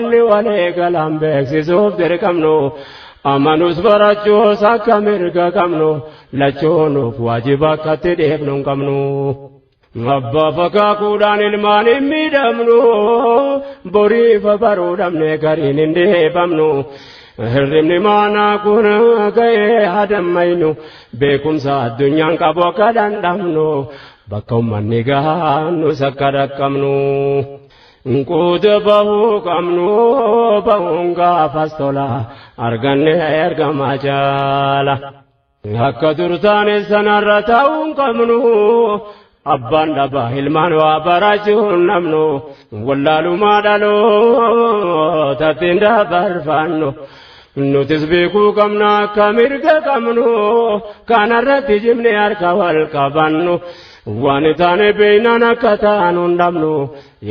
wanni walee galaan beeksisuuf dirqamnu amanus barachuus akka mirga qabnu lachoonuuf waajiba akkatti dheefnu hin qabnu abbaa fakaakuudhaan ilmaan hin miidhamnu boriifa baruu dhabne gariin hin deebamnu hirribni maanaa kun ga'ee hadammaynu beekumsa addunyaan qabu akka dandhamnu bakka ummanni gaannus akka dhaqqabnu quuta bahuu qabnu bahuun gaafas tola arganne ergamaa jaala akka turtaane sanarra ta'uun qabnu abbaan dhabaa ilmaan waa barachuun namnu wallaalumaa dhalootatti dabarfannu nutis beekuu qabna akka mirga qabnu kanarratti jimne harka wal qabannu waan taane beeynaan akka taanu hin dhabnu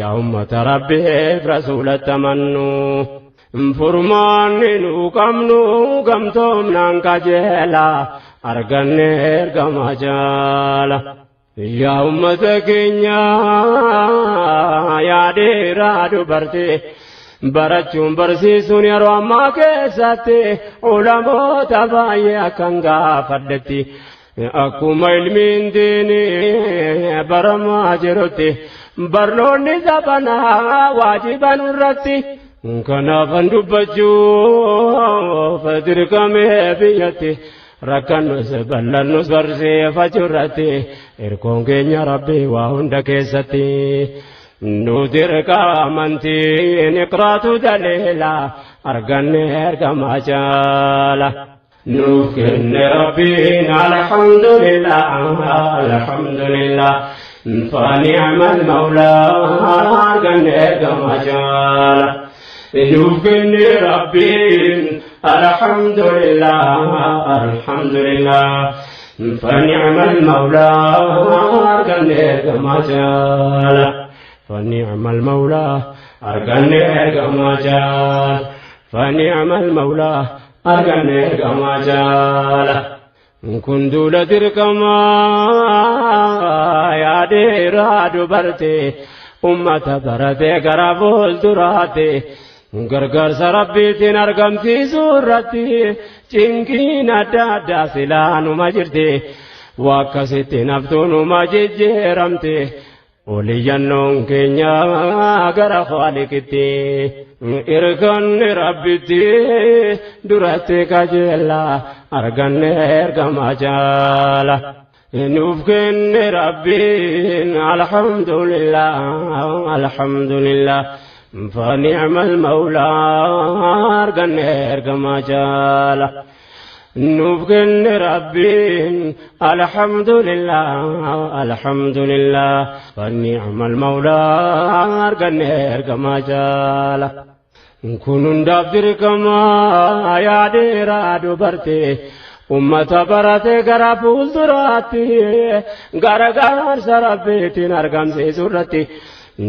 yaa ummata rabbiif rasuulatti amannu furmaanni nu qabnu gamtoomnaan qajeela arganne ergamaa jaala yaa ummata keenya yaa dheeraa dubartee barachuun barsiisuun yeroo ammaa keessatti ulamoota baay'ee akkan gaafadhetti akkuma ilmiin diinii baramaa jirutti barnoonni sabanaa waajiban irratti kanaafan dubbachuuf dirqamee biyyatti rakkannus bal'annus barsiifachuu irratti erkoon keenya rabbii waa hunda keessatti nuti ergaa amantiin iqraatu daleela arganne ergamaa jaala nuuf kenne rabbiin alhamdulillah alhamdulillah فنعم المولى arganne ergamaa jaala nuuf kenne rabbiin alhamdulillah alhamdulillah فنعم المولى arganne ergamaa jaala فنعم المولى arganne ergamaa jaala فنعم المولى arganne ergamaa jaala kun duula dirqamaa yaadeeraa dubartee ummata baratee gara fuulduraatti gargaarsa rabbiitiin argamsiisuu irratti cinqiin adda addaa silaanuma jirti waakkasitti naftuunuma jijjiiramte oliyyannoon keenya gara Khaliqitti irkanne rabbitti duratti qajeela arganne ergamaa jaala nuuf kenne rabbiin alhamdulillah alhamdulillah فنعم المولى arganne ergamaa jaala nuuf kenne rabbiin alhamdulillah alhamdulillah فنعم المولى arganne ergamaa jaala kun hundaaf dirqamaa yaadeeraa dubartee ummata baratee gara fuulduraatti gargaarsa rabbiitiin argamsiisuu irratti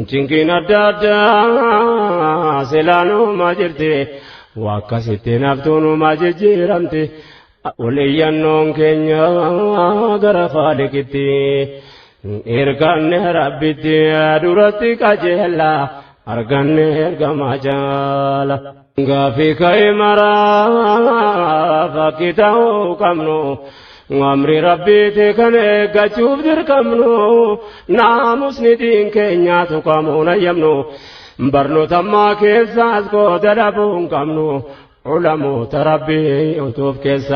cinqiin adda addaa silaanuma jirti waakkasitti naftuunuma jijjiiramti oliyyannoon keenya gara Khaliqitti irkanne rabbitti duratti qajeela arganne ergamaa jaala gaafii ka'ee maraa fakkii ta'uu qabnu amri rabbiiti kan eeggachuuf dirqamnu naamusni diin keenyaa tuqamuu nayyamnu barnoota ammaa keessaas qooda dhabuu hin qabnu ulamoota rabbii utuuf keessa